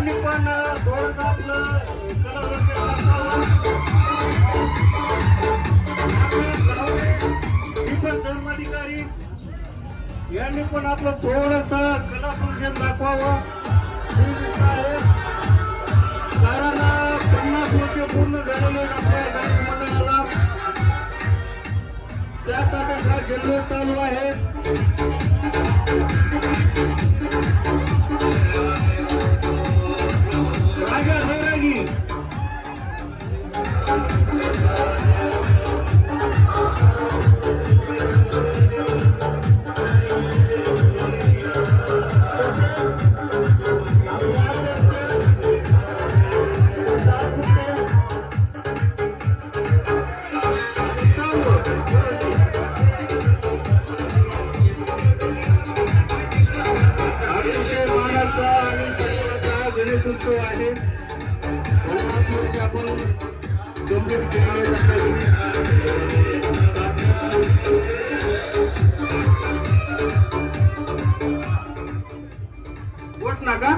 यांनी पण थोडंसं आपलं धर्माधिकारी यांनी पण आपलं थोडस कला प्रदर्शन दाखवावं कारण 50 वर्ष पूर्ण झालेले आपल्या गणेश मंडळाला त्यासाठी हा जल्लोष चालू आहे. राजा जयरागी गणेश उत्सव आहे. 50 वर्ष आपण गंभीर गोष्ट नका